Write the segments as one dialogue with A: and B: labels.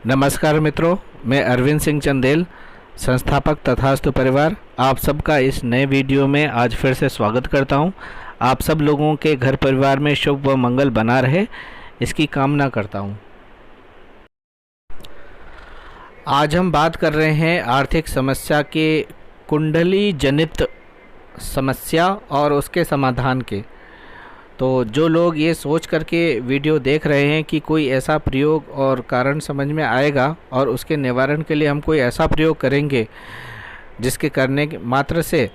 A: नमस्कार मित्रों, मैं अरविंद सिंह चंदेल, संस्थापक तथास्तु परिवार, आप सबका इस नए वीडियो में आज फिर से स्वागत करता हूं। आप सब लोगों के घर परिवार में शुभ व मंगल बना रहे, इसकी कामना करता हूं। आज हम बात कर रहे हैं आर्थिक समस्या के कुंडली जनित समस्या और उसके समाधान के। तो जो लोग ये सोच करके वीडियो देख रहे हैं कि कोई ऐसा प्रयोग और कारण समझ में आएगा और उसके निवारण के लिए हम कोई ऐसा प्रयोग करेंगे जिसके करने के मात्र से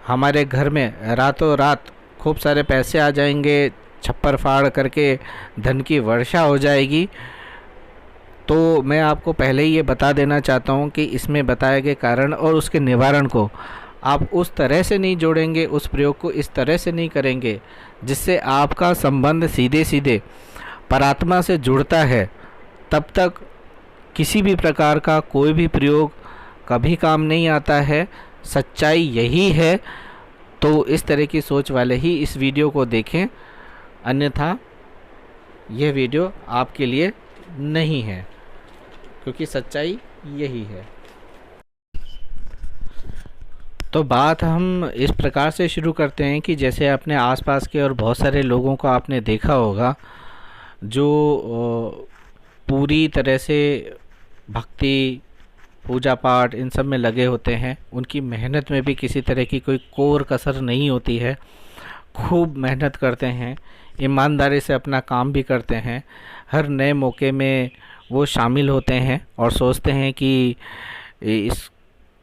A: हमारे घर में रातों रात खूब सारे पैसे आ जाएंगे, छप्पर फाड़ करके धन की वर्षा हो जाएगी, तो मैं आपको पहले ही ये बता देना चाहता हूँ कि इसमें बताए गए कारण और उसके निवारण को आप उस तरह से नहीं जोड़ेंगे, उस प्रयोग को इस तरह से नहीं करेंगे जिससे आपका संबंध सीधे सीधे परात्मा से जुड़ता है, तब तक किसी भी प्रकार का कोई भी प्रयोग कभी काम नहीं आता है। सच्चाई यही है। तो इस तरह की सोच वाले ही इस वीडियो को देखें, अन्यथा यह वीडियो आपके लिए नहीं है, क्योंकि सच्चाई यही है। तो बात हम इस प्रकार से शुरू करते हैं कि जैसे अपने आसपास के और बहुत सारे लोगों को आपने देखा होगा जो पूरी तरह से भक्ति, पूजा पाठ इन सब में लगे होते हैं। उनकी मेहनत में भी किसी तरह की कोई कोर कसर नहीं होती है। खूब मेहनत करते हैं, ईमानदारी से अपना काम भी करते हैं। हर नए मौके में वो शामिल होते हैं और सोचते हैं कि इस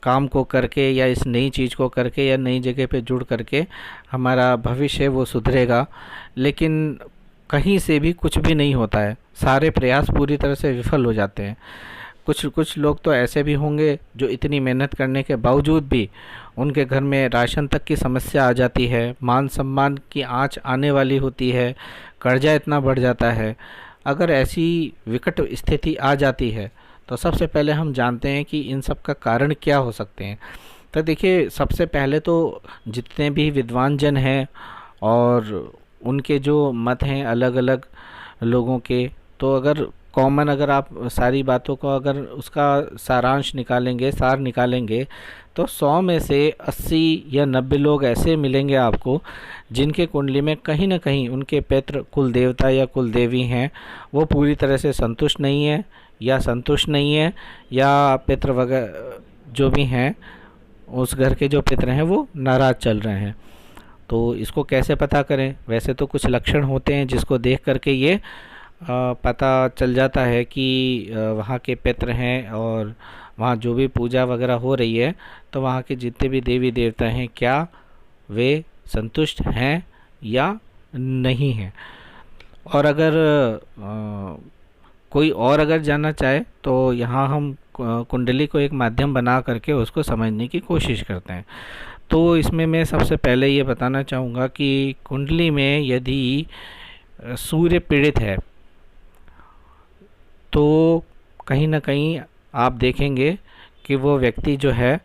A: काम को करके या इस नई चीज़ को करके या नई जगह पे जुड़ करके हमारा भविष्य वो सुधरेगा, लेकिन कहीं से भी कुछ भी नहीं होता है। सारे प्रयास पूरी तरह से विफल हो जाते हैं। कुछ लोग तो ऐसे भी होंगे जो इतनी मेहनत करने के बावजूद भी उनके घर में राशन तक की समस्या आ जाती है, मान सम्मान की आंच आने वाली होती है, कर्जा इतना बढ़ जाता है। अगर ऐसी विकट स्थिति आ जाती है तो सबसे पहले हम जानते हैं कि इन सब का कारण क्या हो सकते हैं। तो देखिए, सबसे पहले तो जितने भी विद्वान जन हैं और उनके जो मत हैं अलग अलग लोगों के, तो अगर आप सारी बातों को अगर उसका सारांश निकालेंगे, सार निकालेंगे, तो 100 में से 80 या 90 लोग ऐसे मिलेंगे आपको जिनके कुंडली में कहीं ना कहीं उनके पितृ कुल देवता या कुल देवी हैं वो पूरी तरह से संतुष्ट नहीं है, या संतुष्ट नहीं है, या पितृ वगैरह जो भी हैं उस घर के जो पितृ हैं वो नाराज़ चल रहे हैं। तो इसको कैसे पता करें? वैसे तो कुछ लक्षण होते हैं जिसको देख करके ये पता चल जाता है कि वहाँ के पितृ हैं और वहाँ जो भी पूजा वगैरह हो रही है तो वहाँ के जितने भी देवी देवता हैं क्या वे संतुष्ट हैं या नहीं हैं। और अगर कोई और अगर जानना चाहे तो यहाँ हम कुंडली को एक माध्यम बना करके उसको समझने की कोशिश करते हैं। तो इसमें मैं सबसे पहले ये बताना चाहूँगा कि कुंडली में यदि सूर्य पीड़ित है तो कहीं ना कहीं आप देखेंगे कि वो व्यक्ति जो है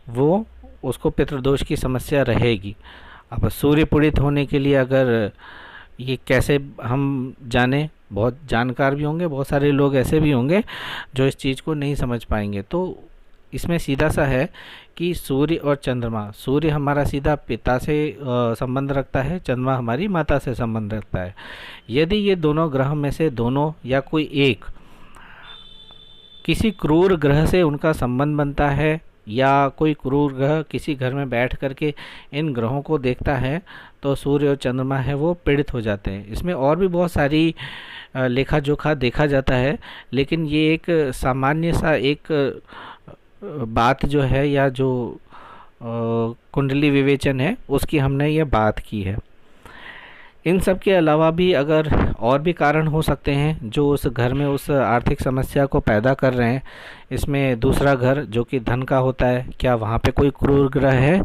A: वो उसको पितृदोष की समस्या रहेगी। अब सूर्य पीड़ित होने के लिए अगर ये कैसे हम जाने, बहुत जानकार भी होंगे, बहुत सारे लोग ऐसे भी होंगे जो इस चीज़ को नहीं समझ पाएंगे। तो इसमें सीधा सा है कि सूर्य और चंद्रमा, सूर्य हमारा सीधा पिता से संबंध रखता है, चंद्रमा हमारी माता से संबंध रखता है। यदि ये दोनों ग्रह में से दोनों या कोई एक किसी क्रूर ग्रह से उनका संबंध बनता है या कोई क्रूर ग्रह किसी घर में बैठ करके इन ग्रहों को देखता है तो सूर्य और चंद्रमा है वो पीड़ित हो जाते हैं। इसमें और भी बहुत सारी लेखा जोखा देखा जाता है, लेकिन ये एक सामान्य सा एक बात जो है या जो कुंडली विवेचन है उसकी हमने ये बात की है। इन सब के अलावा भी अगर और भी कारण हो सकते हैं जो उस घर में उस आर्थिक समस्या को पैदा कर रहे हैं। इसमें दूसरा घर जो कि धन का होता है, क्या वहाँ पे कोई क्रूर ग्रह है?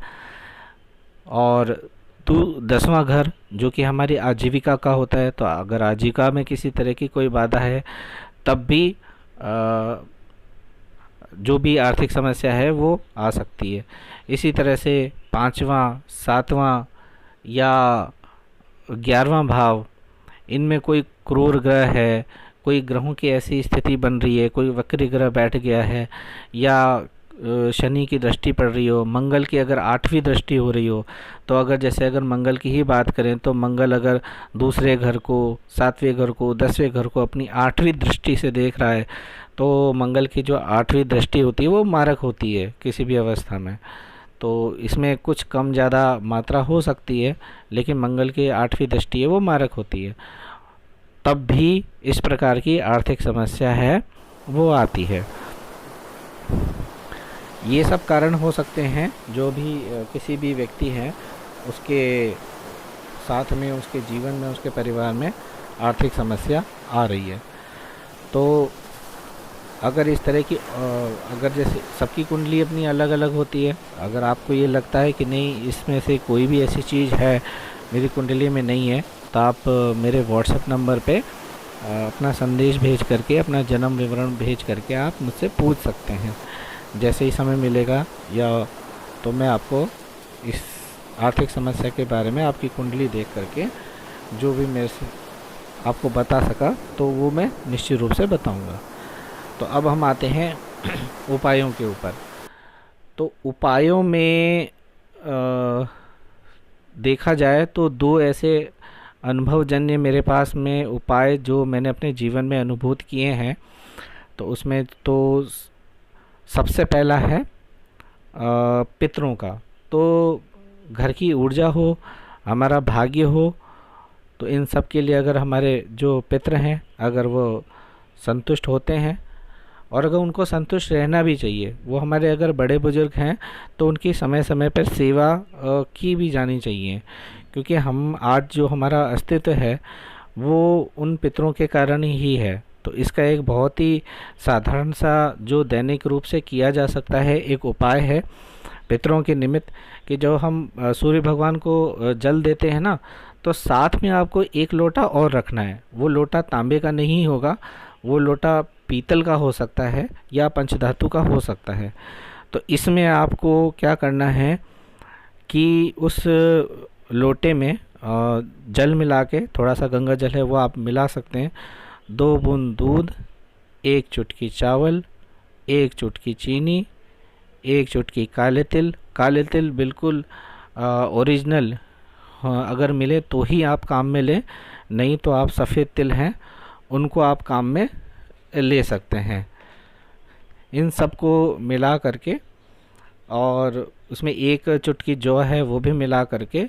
A: और 10वां घर जो कि हमारी आजीविका का होता है, तो अगर आजीविका में किसी तरह की कोई बाधा है तब भी जो भी आर्थिक समस्या है वो आ सकती है। इसी तरह से 5वां, 7वां या 11वां भाव, इनमें कोई क्रूर ग्रह है, कोई ग्रहों की ऐसी स्थिति बन रही है, कोई वक्री ग्रह बैठ गया है, या शनि की दृष्टि पड़ रही हो, मंगल की अगर 8वीं दृष्टि हो रही हो, तो अगर जैसे अगर मंगल की ही बात करें तो मंगल अगर दूसरे घर को, 7वें घर को, 10वें घर को अपनी 8वीं दृष्टि से देख रहा है, तो मंगल की जो 8वीं दृष्टि होती है वो मारक होती है किसी भी अवस्था में। तो इसमें कुछ कम ज़्यादा मात्रा हो सकती है, लेकिन मंगल की 8वीं दृष्टि है वो मारक होती है, तब भी इस प्रकार की आर्थिक समस्या है वो आती है। ये सब कारण हो सकते हैं जो भी किसी भी व्यक्ति हैं उसके साथ में, उसके जीवन में, उसके परिवार में आर्थिक समस्या आ रही है। तो अगर इस तरह की अगर जैसे सबकी कुंडली अपनी अलग अलग होती है, अगर आपको ये लगता है कि नहीं इसमें से कोई भी ऐसी चीज़ है मेरी कुंडली में नहीं है, तो आप मेरे व्हाट्सएप नंबर पे अपना संदेश भेज करके, अपना जन्म विवरण भेज करके आप मुझसे पूछ सकते हैं। जैसे ही समय मिलेगा या तो मैं आपको इस आर्थिक समस्या के बारे में आपकी कुंडली देख करके जो भी मेरे से आपको बता सका तो वो मैं निश्चित रूप से बताऊंगा। तो अब हम आते हैं उपायों के ऊपर। तो उपायों में देखा जाए तो दो ऐसे अनुभवजन्य मेरे पास में उपाय जो मैंने अपने जीवन में अनुभूत किए हैं। तो उसमें तो सबसे पहला है पितरों का। तो घर की ऊर्जा हो, हमारा भाग्य हो, तो इन सब के लिए अगर हमारे जो पितर हैं अगर वो संतुष्ट होते हैं, और अगर उनको संतुष्ट रहना भी चाहिए, वो हमारे अगर बड़े बुजुर्ग हैं तो उनकी समय समय पर सेवा की भी जानी चाहिए, क्योंकि हम आज जो हमारा अस्तित्व है वो उन पितरों के कारण ही है। तो इसका एक बहुत ही साधारण सा जो दैनिक रूप से किया जा सकता है एक उपाय है पितरों के निमित्त, कि जो हम सूर्य भगवान को जल देते हैं ना, तो साथ में आपको एक लोटा और रखना है। वो लोटा तांबे का नहीं होगा, वो लोटा पीतल का हो सकता है या पंचधातु का हो सकता है। तो इसमें आपको क्या करना है कि उस लोटे में जल मिला के, थोड़ा सा गंगा जल है वो आप मिला सकते हैं, 2 बूंद दूध, 1 चुटकी चावल, 1 चुटकी चीनी, 1 चुटकी काले तिल बिल्कुल ओरिजिनल अगर मिले तो ही आप काम में लें, नहीं तो आप सफ़ेद तिल हैं उनको आप काम में ले सकते हैं। इन सब को मिला करके और उसमें 1 चुटकी जौ है वो भी मिला करके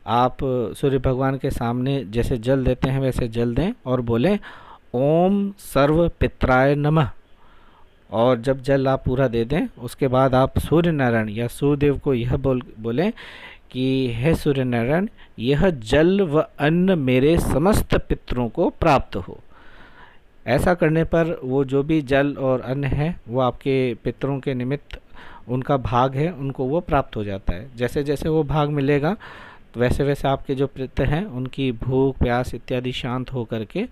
A: आप सूर्य भगवान के सामने जैसे जल देते हैं वैसे जल दें और बोलें ओम सर्व पित्राय नमः। और जब जल आप पूरा दे दें उसके बाद आप सूर्य नारायण या सूर्यदेव को यह बोलें कि हे सूर्य नारायण, यह जल व अन्न मेरे समस्त पितरों को प्राप्त हो। ऐसा करने पर वो जो भी जल और अन्न है वो आपके पितरों के निमित्त उनका भाग है, उनको वो प्राप्त हो जाता है। जैसे जैसे वो भाग मिलेगा तो वैसे वैसे आपके जो पितर हैं उनकी भूख प्यास इत्यादि शांत हो करके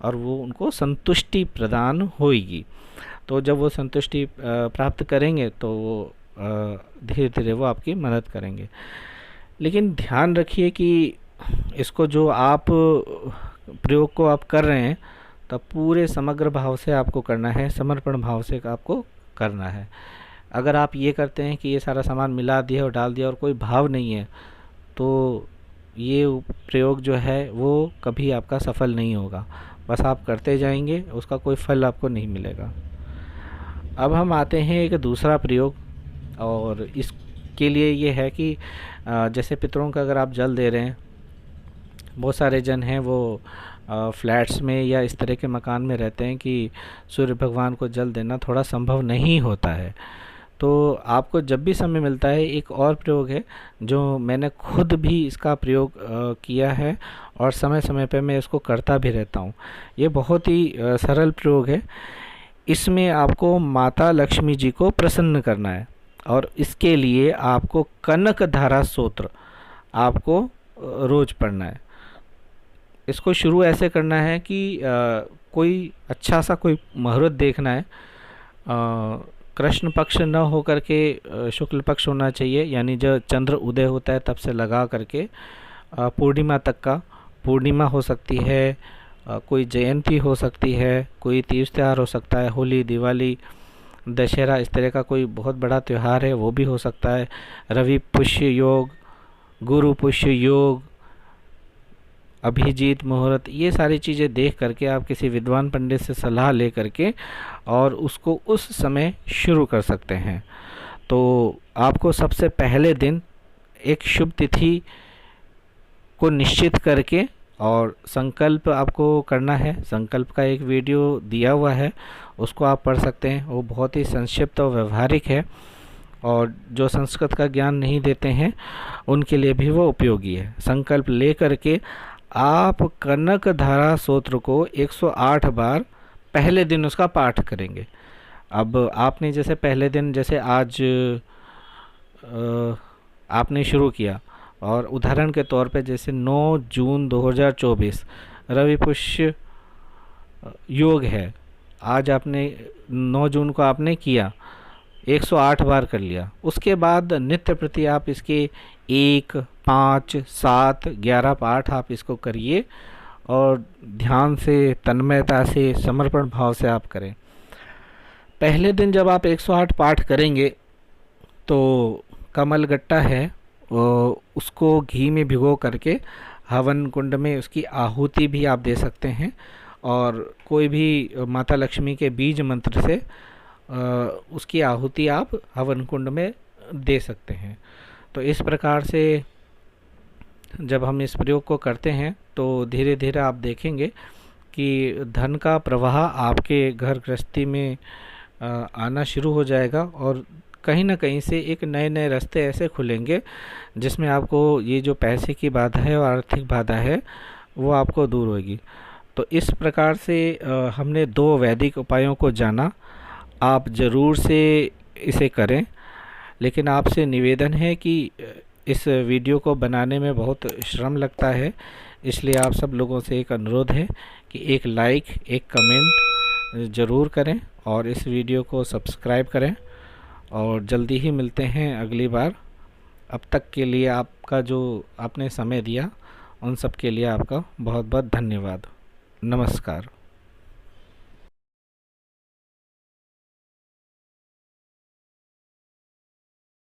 A: और वो उनको संतुष्टि प्रदान होगी। तो जब वो संतुष्टि प्राप्त करेंगे तो वो धीरे धीरे वो आपकी मदद करेंगे। लेकिन ध्यान रखिए कि इसको जो आप प्रयोग को आप कर रहे हैं तब पूरे समग्र भाव से आपको करना है, समर्पण भाव से आपको करना है। अगर आप ये करते हैं कि ये सारा सामान मिला दिया और डाल दिया और कोई भाव नहीं है, तो ये प्रयोग जो है वो कभी आपका सफल नहीं होगा। बस आप करते जाएंगे, उसका कोई फल आपको नहीं मिलेगा। अब हम आते हैं एक दूसरा प्रयोग, और इसके लिए ये है कि जैसे पितरों का अगर आप जल दे रहे हैं, बहुत सारे जन हैं वो फ्लैट्स में या इस तरह के मकान में रहते हैं कि सूर्य भगवान को जल देना थोड़ा संभव नहीं होता है। तो आपको जब भी समय मिलता है, एक और प्रयोग है जो मैंने खुद भी इसका प्रयोग किया है और समय समय पे मैं इसको करता भी रहता हूँ। ये बहुत ही सरल प्रयोग है। इसमें आपको माता लक्ष्मी जी को प्रसन्न करना है और इसके लिए आपको कनक धारा स्तोत्र आपको रोज पढ़ना है। इसको शुरू ऐसे करना है कि कोई अच्छा सा कोई मुहूर्त देखना है। कृष्ण पक्ष न हो करके शुक्ल पक्ष होना चाहिए, यानी जब चंद्र उदय होता है तब से लगा करके पूर्णिमा तक का। पूर्णिमा हो सकती है, कोई जयंती हो सकती है, कोई तीज त्योहार हो सकता है, होली, दिवाली, दशहरा, इस तरह का कोई बहुत बड़ा त्यौहार है वो भी हो सकता है। रवि पुष्य योग, गुरु पुष्य योग, अभिजीत मुहूर्त, ये सारी चीज़ें देख करके आप किसी विद्वान पंडित से सलाह ले करके और उसको उस समय शुरू कर सकते हैं। तो आपको सबसे पहले दिन एक शुभ तिथि को निश्चित करके और संकल्प आपको करना है। संकल्प का एक वीडियो दिया हुआ है, उसको आप पढ़ सकते हैं। वो बहुत ही संक्षिप्त और व्यवहारिक है और जो संस्कृत का ज्ञान नहीं देते हैं उनके लिए भी वो उपयोगी है। संकल्प ले करके आप कनक धारा स्तोत्र को 108 बार पहले दिन उसका पाठ करेंगे। अब आपने जैसे पहले दिन, जैसे आज आपने शुरू किया, और उदाहरण के तौर पे जैसे 9 जून 2024 रवि पुष्य योग है, आज आपने 9 जून को आपने किया, 108 बार कर लिया। उसके बाद नित्य प्रति आप इसके 1, 5, 7, 11 पाठ आप इसको करिए और ध्यान से, तन्मयता से, समर्पण भाव से आप करें। पहले दिन जब आप 108 पाठ करेंगे तो कमल गट्टा है उसको घी में भिगो करके हवन कुंड में उसकी आहुति भी आप दे सकते हैं, और कोई भी माता लक्ष्मी के बीज मंत्र से उसकी आहुति आप हवन कुंड में दे सकते हैं। तो इस प्रकार से जब हम इस प्रयोग को करते हैं तो धीरे धीरे आप देखेंगे कि धन का प्रवाह आपके घर गृहस्थी में आना शुरू हो जाएगा, और कहीं ना कहीं से एक नए नए रास्ते ऐसे खुलेंगे जिसमें आपको ये जो पैसे की बाधा है और आर्थिक बाधा है वो आपको दूर होगी। तो इस प्रकार से हमने 2 वैदिक उपायों को जाना। आप ज़रूर से इसे करें, लेकिन आपसे निवेदन है कि इस वीडियो को बनाने में बहुत श्रम लगता है, इसलिए आप सब लोगों से एक अनुरोध है कि एक लाइक, एक कमेंट ज़रूर करें और इस वीडियो को सब्सक्राइब करें। और जल्दी ही मिलते हैं अगली बार। अब तक के लिए आपका जो आपने समय दिया उन सब के लिए आपका बहुत बहुत धन्यवाद। नमस्कार।